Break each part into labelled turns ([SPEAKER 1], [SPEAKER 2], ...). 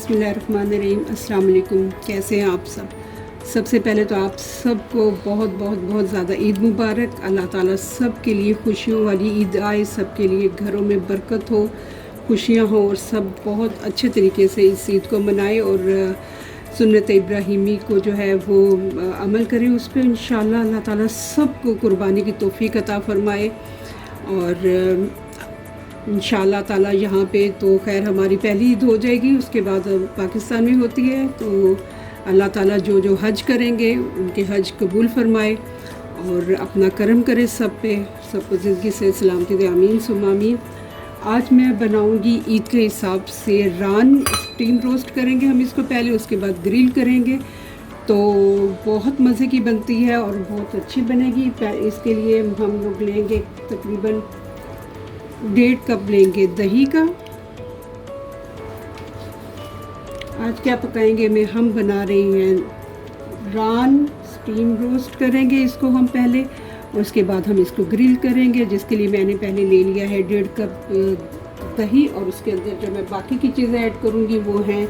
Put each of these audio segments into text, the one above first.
[SPEAKER 1] बिस्मिल्लाहिर्रहमानिर्रहीम। अस्सलाम वालेकुम। कैसे हैं आप सब? सबसे पहले तो आप सबको बहुत बहुत बहुत ज़्यादा ईद मुबारक। अल्लाह ताला सब के लिए खुशियों वाली ईद आए, सब के लिए घरों में बरकत हो, खुशियाँ हो और सब बहुत अच्छे तरीके से इस ईद को मनाए और सुन्नत इब्राहिमी को जो है वो अमल करें उस पर। इंशाअल्लाह अल्लाह ताला सबको कुर्बानी की तौफीक अता फ़रमाए। और इंशाअल्लाह ताला यहाँ पे तो खैर हमारी पहली ईद हो जाएगी, उसके बाद पाकिस्तान में होती है। तो अल्लाह ताला जो जो हज करेंगे उनके हज कबूल फरमाए और अपना करम करे सब पे, सबको ज़िंदगी से सलामती दे, आमीन सुम्मा आमीन। आज मैं बनाऊंगी ईद के हिसाब से रान। स्टीम रोस्ट करेंगे हम इसको पहले, उसके बाद ग्रिल करेंगे। तो बहुत मज़े की बनती है और बहुत अच्छी बनेगी। इसके लिए हम लोग लेंगे तकरीबन 1.5 कप लेंगे दही का। आज क्या पकाएंगे में हम बना रहे हैं रान। स्टीम रोस्ट करेंगे इसको हम पहले और उसके बाद हम इसको ग्रिल करेंगे, जिसके लिए मैंने पहले ले लिया है 1.5 कप दही। और उसके अंदर जो मैं बाकी की चीज़ें ऐड करूँगी वो हैं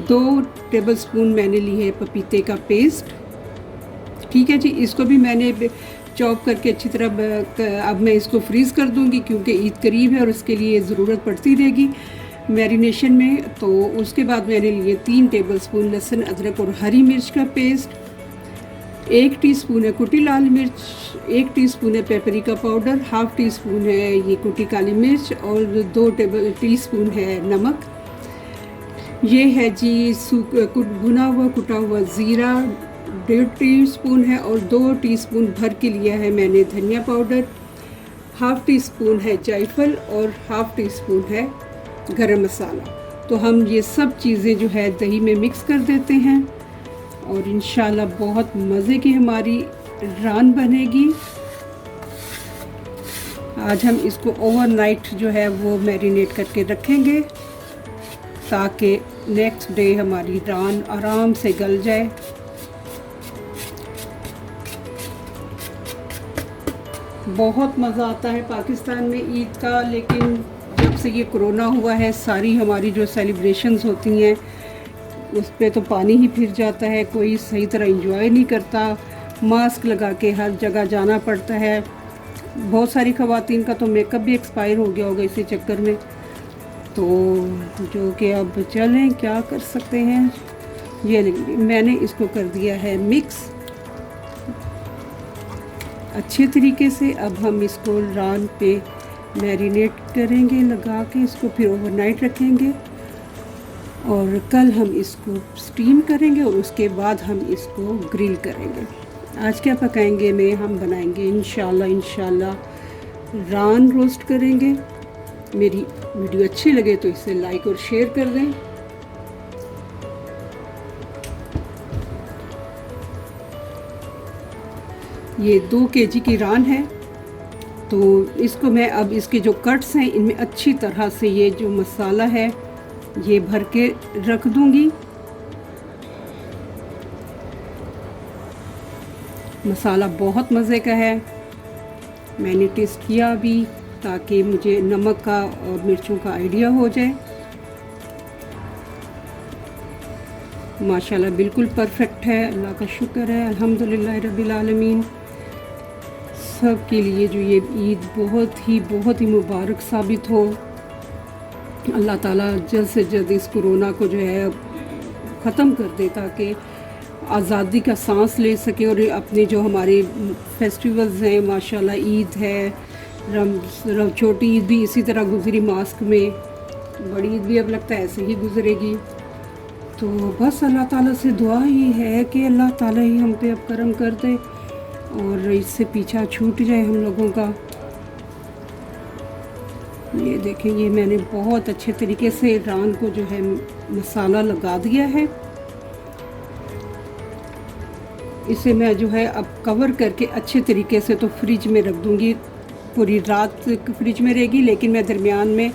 [SPEAKER 1] 2 टेबलस्पून मैंने ली है पपीते का पेस्ट। ठीक है जी, इसको भी मैंने चॉप करके अच्छी तरह अब मैं इसको फ्रीज़ कर दूंगी क्योंकि ईद करीब है और उसके लिए ज़रूरत पड़ती रहेगी मैरिनेशन में। तो उसके बाद मैंने लिए 3 टेबलस्पून लहसुन अदरक और हरी मिर्च का पेस्ट, 1 टीस्पून है कुटी लाल मिर्च, 1 टीस्पून है पेपरिका पाउडर, ½ टीस्पून है ये कुटी काली मिर्च और 2 टीस्पून है नमक। ये है जी भुना हुआ कुटा हुआ ज़ीरा 1.5 टीस्पून है और 2 टीस्पून भर के लिया है मैंने धनिया पाउडर, ½ टीस्पून है जायफल और ½ टीस्पून है गरम मसाला। तो हम ये सब चीज़ें जो है दही में मिक्स कर देते हैं और इंशाल्लाह बहुत मज़े की हमारी रान बनेगी। आज हम इसको ओवरनाइट जो है वो मैरिनेट करके रखेंगे ताकि नेक्स्ट डे हमारी रान आराम से गल जाए। बहुत मज़ा आता है पाकिस्तान में ईद का, लेकिन जब से ये कोरोना हुआ है सारी हमारी जो सेलिब्रेशंस होती हैं उस पे तो पानी ही फिर जाता है, कोई सही तरह एंजॉय नहीं करता। मास्क लगा के हर जगह जाना पड़ता है। बहुत सारी ख़वातीन का तो मेकअप भी एक्सपायर हो गया होगा इसी चक्कर में। तो जो कि अब चलें क्या कर सकते हैं। ये मैंने इसको कर दिया है मिक्स अच्छे तरीके से। अब हम इसको रान पे मैरिनेट करेंगे लगा के, इसको फिर ओवरनाइट रखेंगे और कल हम इसको स्टीम करेंगे और उसके बाद हम इसको ग्रिल करेंगे। आज क्या पकाएंगे में हम बनाएंगे इंशाल्लाह रान रोस्ट करेंगे। मेरी वीडियो अच्छी लगे तो इसे लाइक और शेयर कर दें। ये 2 केजी की रान है। तो इसको मैं अब इसके जो कट्स हैं इनमें अच्छी तरह से ये जो मसाला है ये भर के रख दूंगी। मसाला बहुत मज़े का है, मैंने टेस्ट किया अभी ताकि मुझे नमक का और मिर्चों का आइडिया हो जाए। माशाल्लाह बिल्कुल परफेक्ट है, अल्लाह का शुक्र है, अल्हम्दुलिल्लाह रब्बिल आलमीन। सब के लिए जो ये ईद बहुत ही मुबारक साबित हो। अल्लाह ताला जल्द से जल्द इस कोरोना को जो है ख़त्म कर दे ताकि आज़ादी का सांस ले सके और अपने जो हमारे फेस्टिवल्स हैं माशाल्लाह ईद है, छोटी ईद भी इसी तरह गुजरी मास्क में, बड़ी ईद भी अब लगता है ऐसे ही गुजरेगी। तो बस अल्लाह ताला से दुआ ही है कि अल्लाह ताला ही हम पे अब करम कर दे और इससे पीछा छूट जाए हम लोगों का। ये देखें, ये मैंने बहुत अच्छे तरीके से रान को जो है मसाला लगा दिया है। इसे मैं जो है अब कवर करके अच्छे तरीके से तो फ्रिज में रख दूँगी, पूरी रात फ्रिज में रहेगी, लेकिन मैं दरमियान में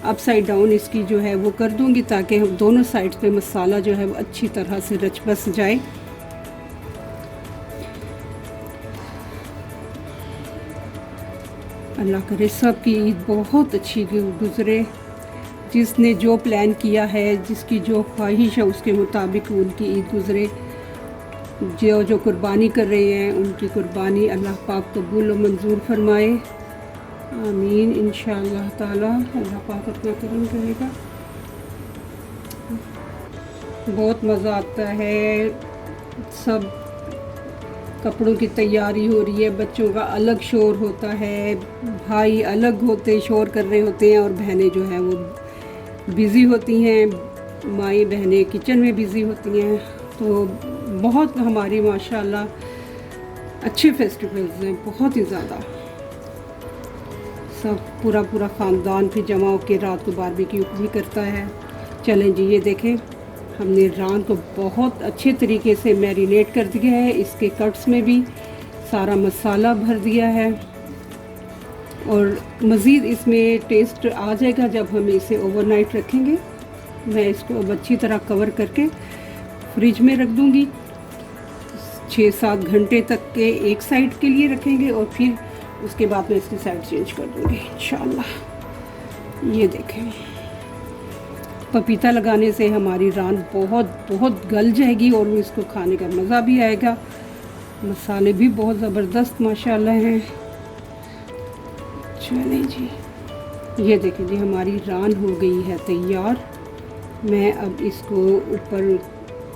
[SPEAKER 1] अपसाइड डाउन इसकी जो है वो कर दूँगी ताकि हम दोनों साइड्स पे मसाला जो है वो अच्छी तरह से रच बस जाए। अल्लाह करे सब की ईद बहुत अच्छी गुज़रे जिसने जो प्लान किया है, जिसकी जो ख्वाहिश है उसके मुताबिक उनकी ईद गुज़रे। जो जो कुर्बानी कर रहे हैं उनकी कुर्बानी अल्लाह पाक कबूल और मंजूर फरमाए, आमीन इंशाअल्लाह ताला। अल्लाह पाक अपना करम करेगा। बहुत मज़ा आता है। सब कपड़ों की तैयारी हो रही है, बच्चों का अलग शोर होता है, भाई अलग होते शोर कर रहे होते हैं और बहनें जो हैं वो बिज़ी होती हैं, माई बहनें किचन में बिज़ी होती हैं। तो बहुत हमारी माशाल्लाह अच्छे फेस्टिवल्स हैं, बहुत ही ज़्यादा। सब पूरा ख़ानदान फिर जमा होकर रात को बारबेक्यू भी करता है। चलें जी, ये देखें हमने रान को बहुत अच्छे तरीके से मैरिनेट कर दिया है। इसके कट्स में भी सारा मसाला भर दिया है और मज़ीद इसमें टेस्ट आ जाएगा जब हम इसे ओवरनाइट रखेंगे। मैं इसको अब अच्छी तरह कवर करके फ्रिज में रख दूँगी। 6-7 घंटे तक के एक साइड के लिए रखेंगे और फिर उसके बाद मैं इसकी साइड चेंज कर दूँगी इंशाल्लाह। ये देखें, पपीता लगाने से हमारी रान बहुत गल जाएगी और इसको खाने का मज़ा भी आएगा। मसाले भी बहुत ज़बरदस्त माशाल्लाह हैं। चलें जी, ये देखें जी हमारी रान हो गई है तैयार। मैं अब इसको ऊपर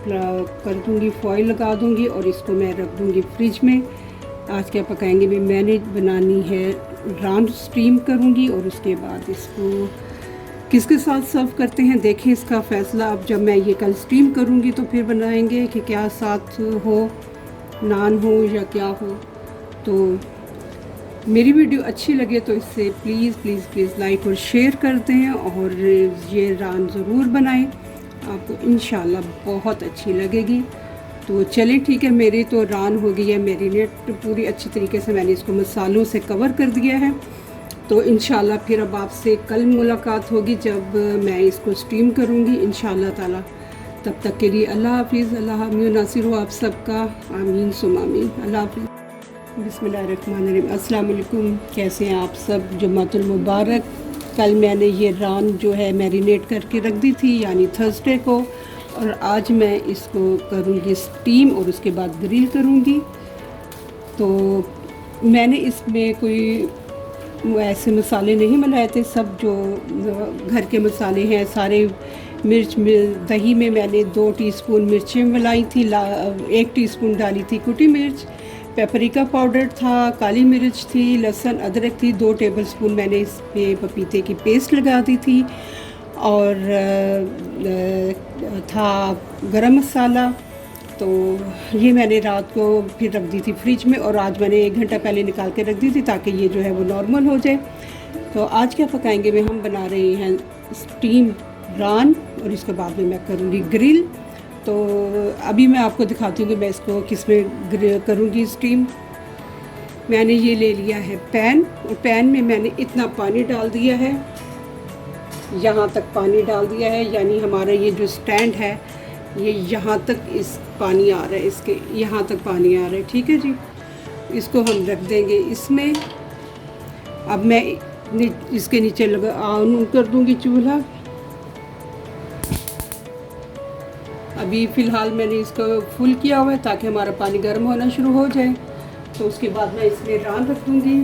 [SPEAKER 1] कर दूँगी, फॉइल लगा दूँगी और इसको मैं रख दूँगी फ्रिज में। आज क्या पकाएंगे भी, मैंने बनानी है रान स्टीम करूँगी और उसके बाद इसको किसके साथ सर्व करते हैं देखें इसका फ़ैसला। अब जब मैं ये कल स्टीम करूँगी तो फिर बनाएंगे कि क्या साथ हो, नान हो या क्या हो। तो मेरी वीडियो अच्छी लगे तो इसे प्लीज़ लाइक और शेयर कर दें और ये रान ज़रूर बनाएं, आपको इंशाल्लाह बहुत अच्छी लगेगी। तो चलिए ठीक है, मेरी तो रान हो गई है मैरिनेट पूरी अच्छी तरीके से। मैंने इसको मसालों से कवर कर दिया है। तो इंशाल्लाह फिर अब आपसे कल मुलाकात होगी जब मैं इसको स्टीम करूँगी इंशाल्लाह ताला। तब तक के लिए अल्लाह हाफिज़। अल्लाह हामी नासिर हो आप सबका, आमीन सुम आमीन। अल्लाह हाफिज़। बिस्मिल्लाहिर्रहमानिर्रहीम। अस्सलाम वालेकुम, कैसे हैं आप सब। जुम्मतुल मुबारक। कल मैंने ये रान जो है मैरिनेट करके रख दी थी यानी थर्सडे को, और आज मैं इसको करूँगी स्टीम और उसके बाद ग्रिल करूँगी। तो मैंने इसमें कोई ऐसे मसाले नहीं मिलाए थे, सब जो घर के मसाले हैं सारे। मिर्च दही में मैंने 2 टीस्पून मिर्चें मिलाई थी, 1 टीस्पून डाली थी कुटी मिर्च, पेपरिका पाउडर था, काली मिर्च थी, लहसुन अदरक थी, 2 टेबलस्पून मैंने इसमें पपीते की पेस्ट लगा दी थी और था गरम मसाला। तो ये मैंने रात को फिर रख दी थी फ्रिज में और आज मैंने 1 घंटा पहले निकाल के रख दी थी ताकि ये जो है वो नॉर्मल हो जाए। तो आज क्या पकाएंगे में, हम बना रहे हैं स्टीम रान और इसके बाद में मैं करूँगी ग्रिल। तो अभी मैं आपको दिखाती हूँ कि मैं इसको किस में ग्रिल करूँगी स्टीम। मैंने ये ले लिया है पैन और पैन में मैंने इतना पानी डाल दिया है, यहाँ तक पानी डाल दिया है, यानी हमारा ये जो स्टैंड है ये यहाँ तक इस पानी आ रहा है, इसके यहाँ तक पानी आ रहा है। ठीक है जी, इसको हम रख देंगे इसमें। अब मैं इसके नीचे लगा ऑन कर दूँगी चूल्हा। अभी फ़िलहाल मैंने इसको फुल किया हुआ है ताकि हमारा पानी गर्म होना शुरू हो जाए। तो उसके बाद मैं इसमें रान रख दूँगी।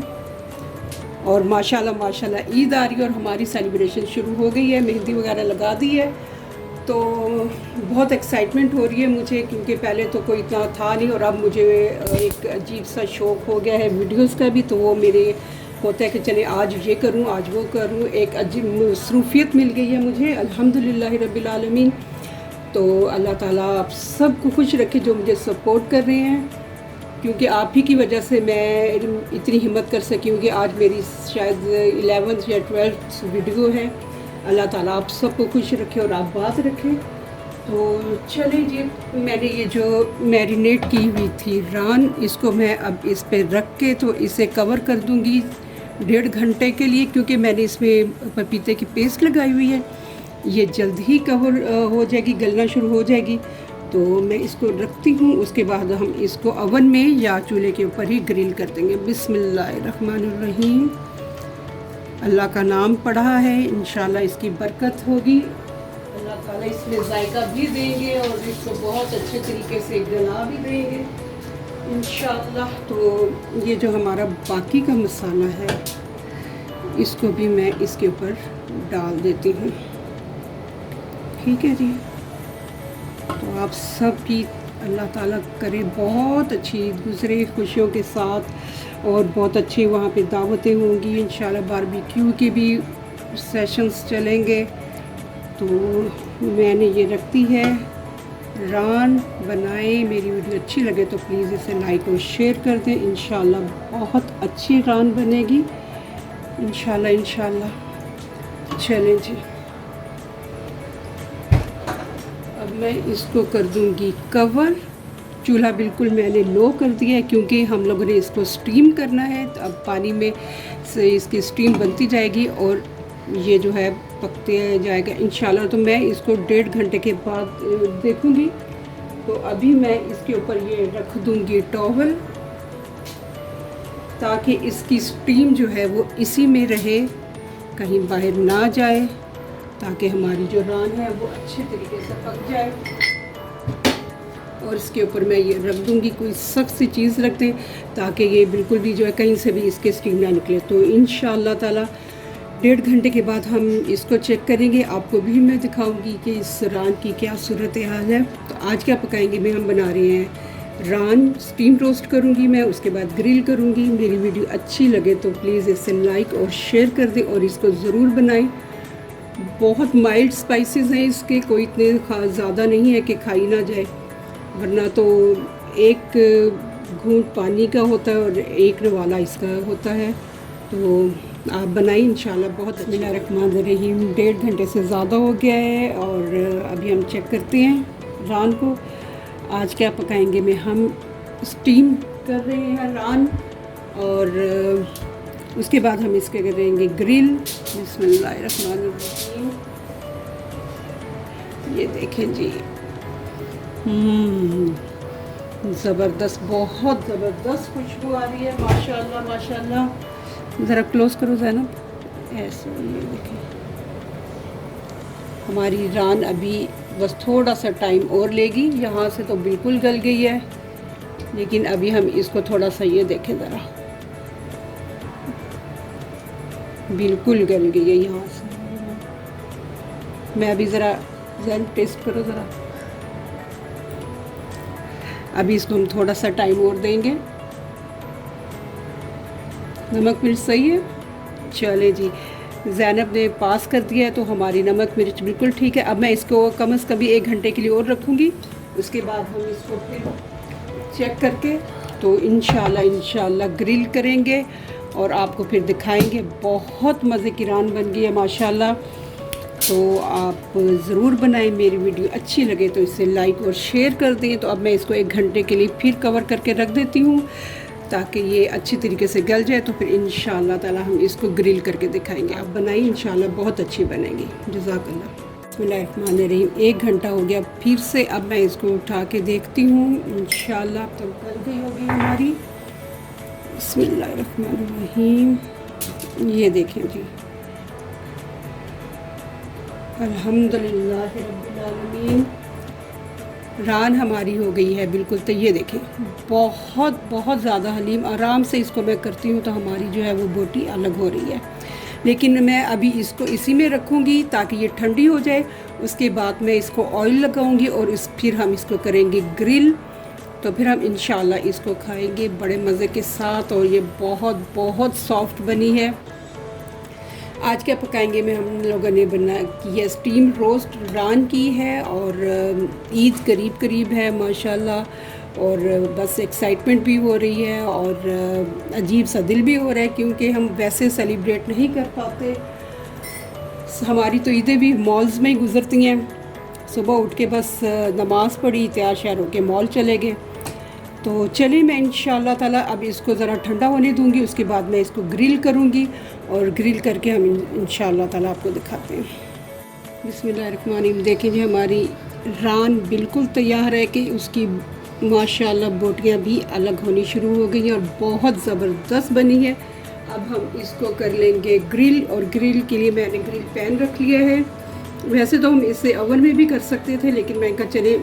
[SPEAKER 1] और माशाल्लाह ईद आ रही है और हमारी सेलिब्रेशन शुरू हो गई है, मेहंदी वगैरह लगा दी है। तो बहुत एक्साइटमेंट हो रही है मुझे, क्योंकि पहले तो कोई इतना था नहीं और अब मुझे एक अजीब सा शौक़ हो गया है वीडियोस का भी। तो वो मेरे होता है कि चले आज ये करूँ आज वो करूँ, एक अजीब मसरूफियत मिल गई है मुझे, अल्हम्दुलिल्लाह रब्बिल आलमीन। तो अल्लाह ताला आप सबको खुश रखे जो मुझे सपोर्ट कर रहे हैं, क्योंकि आप ही की वजह से मैं इतनी हिम्मत कर सकी हूँ कि आज मेरी शायद 11th या 12th वीडियो है। अल्लाह ताला आप सबको खुश रखे और आप बात रखें। तो चलिए जी, मैंने ये जो मैरिनेट की हुई थी रान, इसको मैं अब इस पे रख के तो इसे कवर कर दूँगी 1.5 घंटे के लिए, क्योंकि मैंने इसमें पपीते की पेस्ट लगाई हुई है। ये जल्द ही कवर हो जाएगी, गलना शुरू हो जाएगी। तो मैं इसको रखती हूँ, उसके बाद हम इसको ओवन में या चूल्हे के ऊपर ही ग्रिल कर देंगे। बिस्मिल्लाहिर्रहमानिर्रहीम। अल्लाह का नाम पढ़ा है, इंशाल्लाह इसकी बरकत होगी। अल्लाह ताला इसमें जायका भी देंगे और इसको बहुत अच्छे तरीके से गला भी देंगे इंशाल्लाह। तो ये जो हमारा बाकी का मसाला है इसको भी मैं इसके ऊपर डाल देती हूँ। ठीक है जी। तो आप सब की अल्लाह ताला करे बहुत अच्छी ईद गुज़रे खुशियों के साथ, और बहुत अच्छी वहाँ पे दावतें होंगी इंशाल्लाह। बारबेक्यू के भी सेशंस चलेंगे। तो मैंने ये रखती है रान बनाए। मेरी वीडियो अच्छी लगे तो प्लीज़ इसे लाइक और शेयर कर दें। इंशाल्लाह बहुत अच्छी रान बनेगी इंशाल्लाह इंशाल्लाह। चलें जी, अब मैं इसको कर दूंगी कवर। चूल्हा बिल्कुल मैंने लो कर दिया है क्योंकि हम लोगों ने इसको स्टीम करना है। तो अब पानी में से इसकी स्टीम बनती जाएगी और ये जो है पकते जाएगा इंशाल्लाह। तो मैं इसको 1.5 घंटे के बाद देखूंगी। तो अभी मैं इसके ऊपर ये रख दूंगी टॉवल, ताकि इसकी स्टीम जो है वो इसी में रहे, कहीं बाहर ना जाए, ताकि हमारी जो रान है वो अच्छे तरीके से पक जाए। और इसके ऊपर मैं ये रख दूंगी, कोई सख्त सी चीज़ रख दें ताकि ये बिल्कुल भी जो है कहीं से भी इसके स्टीम ना निकले। तो इंशाअल्लाह ताला 1.5 घंटे के बाद हम इसको चेक करेंगे। आपको भी मैं दिखाऊंगी कि इस रान की क्या सूरत हाल है। तो आज क्या पकाएंगे मैं, हम बना रहे हैं रान स्टीम रोस्ट करूंगी मैं, उसके बाद ग्रिल करूंगी। मेरी वीडियो अच्छी लगे तो प्लीज़ इसे लाइक और शेयर कर दें और इसको ज़रूर बनाएं। बहुत माइल्ड स्पाइसेस हैं इसके, कोई इतने ज़्यादा नहीं है कि खाई ना जाए, वरना तो एक घूंट पानी का होता है और एक वाला इसका होता है। तो आप बनाइए इंशाल्लाह बहुत। बिस्मिल्लाहिर्रहमानिर्रहीम। 1.5 घंटे से ज़्यादा हो गया है और अभी हम चेक करते हैं रान को। आज क्या पकाएंगे में, हम स्टीम कर रहे हैं रान और उसके बाद हम इसके करेंगे ग्रिल। बिस्मिल्लाहिर्रहमानिर्रहीम। ये देखें जी, ज़बरदस्त, बहुत ज़बरदस्त खुशबू आ रही है माशाल्लाह माशाल्लाह। ज़रा क्लोज़ करो ज़ैनब, ऐसे। ये देखें हमारी रान अभी बस थोड़ा सा टाइम और लेगी। यहाँ से तो बिल्कुल गल गई है, लेकिन अभी हम इसको थोड़ा सा, ये देखें ज़रा, बिल्कुल गल गई है यहाँ से। मैं अभी ज़रा जैन टेस्ट करो ज़रा। अभी इसको हम थोड़ा सा टाइम और देंगे। नमक मिर्च सही है। चले जी, ज़ैनब ने पास कर दिया है तो हमारी नमक मिर्च बिल्कुल ठीक है। अब मैं इसको कम से कम 1 घंटे के लिए और रखूँगी। उसके बाद हम इसको फिर चेक करके तो इंशाल्लाह ग्रिल करेंगे और आपको फिर दिखाएंगे। बहुत मज़े की रान बन गई है माशाल्लाह। तो आप ज़रूर बनाएं। मेरी वीडियो अच्छी लगे तो इसे लाइक और शेयर कर दें। तो अब मैं इसको 1 घंटे के लिए फिर कवर करके रख देती हूँ ताकि ये अच्छी तरीके से गल जाए। तो फिर इंशाल्लाह ताला हम इसको ग्रिल करके दिखाएंगे। आप बनाइए, इंशाल्लाह बहुत अच्छी बनेगी। जज़ाकल्लाह। बिस्मिल्लाहिर्रहमानिर्रहीम। 1 घंटा हो गया फिर से। अब मैं इसको उठा के देखती हूँ, इंशाल्लाह तो गल गई होगी हमारी। बिस्मिल्लाहिर्रहमानिर्रहीम। ये देखें जी, अल्हम्दुलिल्लाह रब्बिल आलमीन। रान हमारी हो गई है बिल्कुल। तो ये देखें, बहुत बहुत ज़्यादा हलीम। आराम से इसको मैं करती हूँ तो हमारी जो है वो बोटी अलग हो रही है। लेकिन मैं अभी इसको इसी में रखूँगी ताकि ये ठंडी हो जाए। उसके बाद मैं इसको ऑयल लगाऊँगी और फिर हम इसको करेंगे ग्रिल। तो फिर हम इंशाल्लाह इसको खाएंगे बड़े मज़े के साथ। और ये बहुत बहुत सॉफ्ट बनी है। आज क्या पकाएंगे में, हम लोगों ने बना की है स्टीम रोस्ट रान की है। और ईद करीब करीब है माशाल्लाह। और बस एक्साइटमेंट भी हो रही है और अजीब सा दिल भी हो रहा है क्योंकि हम वैसे सेलिब्रेट नहीं कर पाते। हमारी तो ईदें भी मॉल्स में ही गुजरती हैं। सुबह उठ के बस नमाज़ पढ़ी, तैयार शहर होके मॉल चले गए। तो चलिए, मैं इंशाल्लाह ताला अब इसको ज़रा ठंडा होने दूंगी। उसके बाद मैं इसको ग्रिल करूंगी और ग्रिल करके हम इंशाल्लाह ताला आपको दिखाते हैं। बिस्मिल्लाहिर्रहमानिर्रहीम। देखें जी, हमारी रान बिल्कुल तैयार है कि उसकी माशाल्लाह बोटियाँ भी अलग होनी शुरू हो गई हैं और बहुत ज़बरदस्त बनी है। अब हम इसको कर लेंगे ग्रिल, और ग्रिल के लिए मैंने ग्रिल पैन रख लिया है। वैसे तो हम इसे ओवन में भी कर सकते थे, लेकिन मैं कहा चले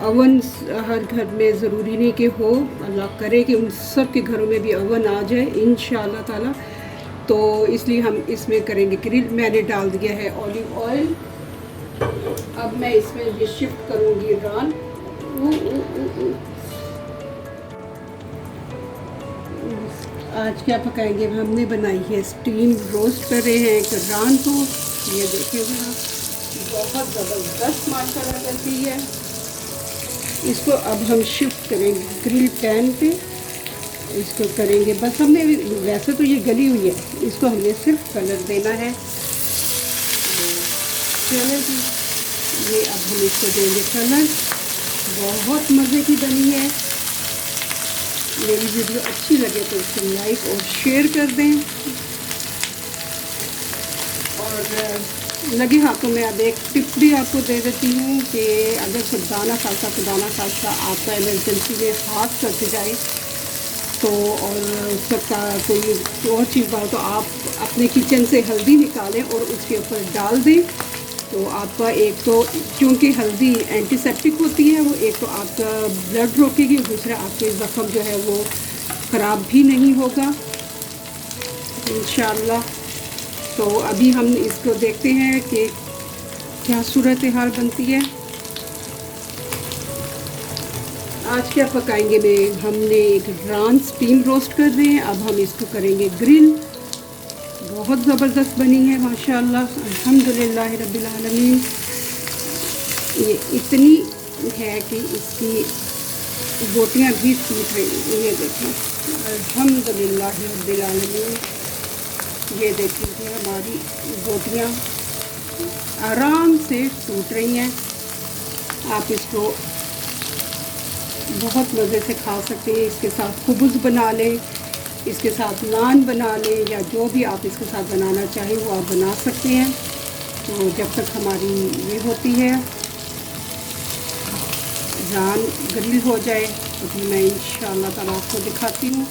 [SPEAKER 1] ओवन हर घर में ज़रूरी नहीं कि हो, अल्लाह करे कि उन सब के घरों में भी ओवन आ जाए इंशाअल्लाह ताला। तो इसलिए हम इसमें करेंगे ग्रिल। मैंने डाल दिया है ऑलिव ऑयल। अब मैं इसमें ये शिफ्ट करूँगी रान। आज क्या पकाएंगे? हमने बनाई है स्टीम रोस्ट, कर रहे हैं एक रान को। ये देखिए ज़रा, बहुत ज़बरदस्त माशाल्लाह करती है। इसको अब हम शिफ्ट करेंगे ग्रिल पैन पे। इसको करेंगे बस, हमने वैसे तो ये गली हुई है, इसको हमने सिर्फ कलर देना है। चलो जी, ये अब हम इसको देंगे कलर। बहुत मज़े की बनी है। मेरी वीडियो अच्छी लगे तो इसको लाइक और शेयर कर दें। और लगे हाथों में अब एक टिप भी आपको दे देती हूँ कि अगर खुदाना खासा आपका इमरजेंसी में हाथ कट जाए तो, और उसका कोई और चीज़ बात, तो आप अपने किचन से हल्दी निकालें और उसके ऊपर डाल दें। तो आपका एक तो, क्योंकि हल्दी एंटीसेप्टिक होती है, वो एक तो आपका ब्लड रोकेगी, दूसरा आपके ज़ख्म जो है वो ख़राब भी नहीं होगा इंशाअल्लाह। तो अभी हम इसको देखते हैं कि क्या सूरत हाल बनती है। आज क्या पकाएंगे में, हमने एक रान स्टीम रोस्ट कर रहे हैं। अब हम इसको करेंगे ग्रिल। बहुत ज़बरदस्त बनी है माशाअल्लाह, अल्हम्दुलिल्लाह रब्बिल आलमीन। ये इतनी है कि इसकी बोटियाँ भी टूट रही हैं। ये देखें, अल्हम्दुलिल्लाह रब्बिल आलमीन। ये देखिए हमारी बोटियाँ आराम से टूट रही हैं। आप इसको बहुत मज़े से खा सकते हैं। इसके साथ खुबुज़ बना लें, इसके साथ नान बना लें, या जो भी आप इसके साथ बनाना चाहें वो आप बना सकते हैं। तो जब तक हमारी ये होती है, रान ग्रिल हो जाए, तो फिर मैं इंशाअल्लाह ताला आपको दिखाती हूँ।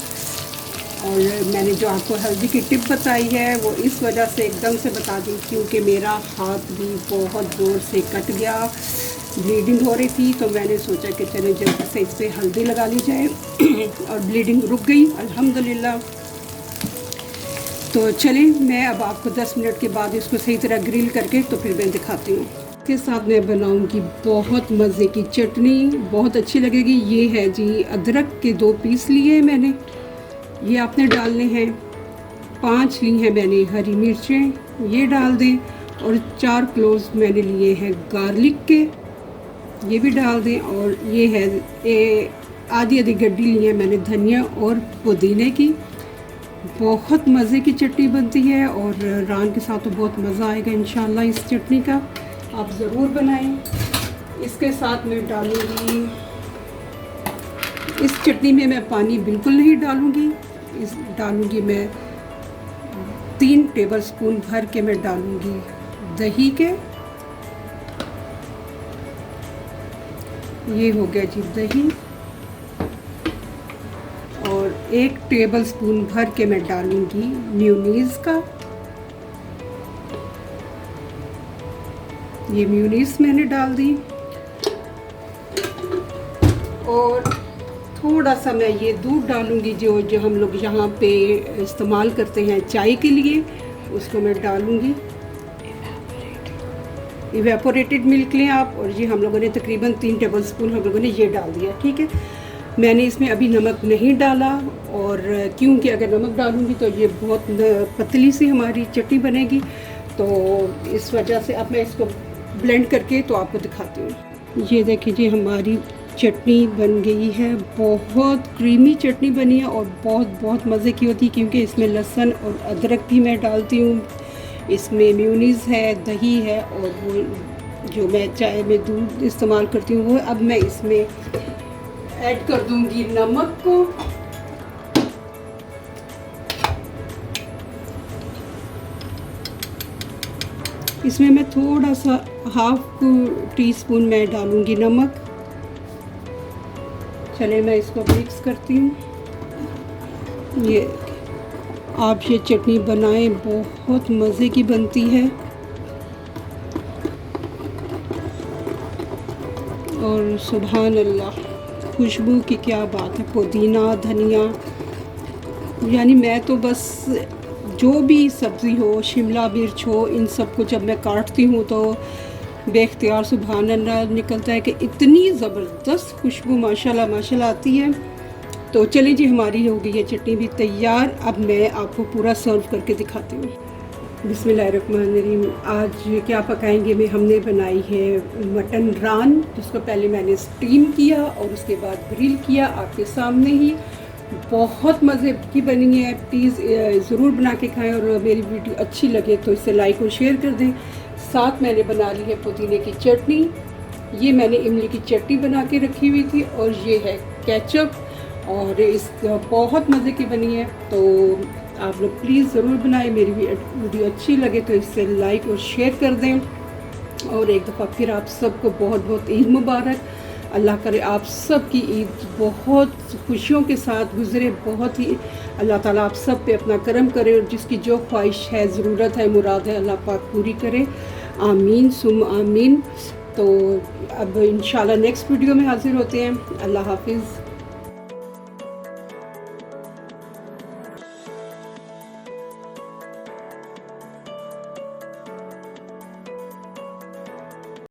[SPEAKER 1] और मैंने जो आपको हल्दी की टिप बताई है वो इस वजह से एकदम से बता दी क्योंकि मेरा हाथ भी बहुत ज़ोर से कट गया, ब्लीडिंग हो रही थी। तो मैंने सोचा कि चले जल्दी से इस पर हल्दी लगा ली जाए और ब्लीडिंग रुक गई अल्हम्दुलिल्लाह। तो चलें, मैं अब आपको 10 मिनट के बाद इसको सही तरह ग्रिल करके तो फिर मैं दिखाती हूँ। इसके साथ मैं बनाऊँगी बहुत मज़े की चटनी, बहुत अच्छी लगेगी। ये है जी अदरक के 2 पीस लिए मैंने, ये आपने डालने हैं। 5 ली हैं मैंने हरी मिर्चें, ये डाल दें। और 4 क्लोव्स मैंने लिए हैं गार्लिक के, ये भी डाल दें। और ये है आधी गड्डी ली है मैंने धनिया और पुदीने की। बहुत मज़े की चटनी बनती है और रान के साथ तो बहुत मज़ा आएगा इंशाल्लाह। इस चटनी का आप ज़रूर बनाएं। इसके साथ मैं डालूँगी, इस चटनी में मैं पानी बिल्कुल नहीं डालूँगी। डालूँगी मैं 3 टेबलस्पून भर के मैं डालूँगी दही के। ये हो गया जी दही। और 1 टेबलस्पून भर के मैं डालूँगी मेयोनीज़ का। ये मेयोनीज़ मैंने डाल दी। और थोड़ा सा मैं ये दूध डालूँगी जो हम लोग यहाँ पे इस्तेमाल करते हैं चाय के लिए, उसको मैं डालूँगी। इवेपोरेटेड मिल्क लें आप। और ये हम लोगों ने तकरीबन 3 टेबलस्पून हम लोगों ने ये डाल दिया, ठीक है। मैंने इसमें अभी नमक नहीं डाला, और क्योंकि अगर नमक डालूँगी तो ये बहुत पतली सी हमारी चटनी बनेगी। तो इस वजह से अब मैं इसको ब्लेंड करके तो आपको दिखाती हूँ। ये देखिए जी हमारी चटनी बन गई है। बहुत क्रीमी चटनी बनी है और बहुत मज़े की होती है क्योंकि इसमें लहसुन और अदरक भी मैं डालती हूँ। इसमें मेयोनीज़ है, दही है, और वो जो मैं चाय में दूध इस्तेमाल करती हूँ वो। अब मैं इसमें ऐड कर दूँगी नमक को। इसमें मैं थोड़ा सा 1/2 टीस्पून मैं डालूँगी नमक। चले मैं इसको मिक्स करती हूँ। ये आप ये चटनी बनाएं, बहुत मज़े की बनती है। और सुभान अल्लाह, खुशबू की क्या बात है। पुदीना, धनिया, यानी मैं तो बस जो भी सब्ज़ी हो, शिमला मिर्च हो, इन सब को जब मैं काटती हूँ तो बेख्तियार सुभान अल्लाह निकलता है कि इतनी ज़बरदस्त खुशबू माशाल्लाह माशाल्लाह आती है। तो चलिए जी, हमारी हो गई है चटनी भी तैयार। अब मैं आपको पूरा सर्व करके दिखाती हूँ। बिस्मिल्लाहिर्रहमानिर्रहीम। आज क्या पकाएंगे में हमने बनाई है मटन रान, जिसको पहले मैंने स्टीम किया और उसके बाद ग्रिल किया आपके सामने ही। बहुत मज़े की बनी है। प्लीज़ ज़रूर बना के खाएं और मेरी वीडियो अच्छी लगे तो इसे लाइक और शेयर कर दें। साथ मैंने बना ली है पुदीने की चटनी, ये मैंने इमली की चटनी बना के रखी हुई थी, और ये है केचप, और इस बहुत मज़े की बनी है। तो आप लोग प्लीज़ ज़रूर बनाएं। मेरी वीडियो अच्छी लगे तो इसे लाइक और शेयर कर दें। और एक दफ़ा फिर आप सबको बहुत बहुत ईद मुबारक। अल्लाह करे आप सब की ईद बहुत खुशियों के साथ गुज़रे। बहुत ही अल्लाह ताला आप सब पे अपना करम करे, और जिसकी जो ख्वाहिश है, ज़रूरत है, मुराद है, अल्लाह पाक पूरी करे। आमीन सुम आमीन। तो अब इंशाल्लाह नेक्स्ट वीडियो में हाज़िर होते हैं। अल्लाह हाफिज़।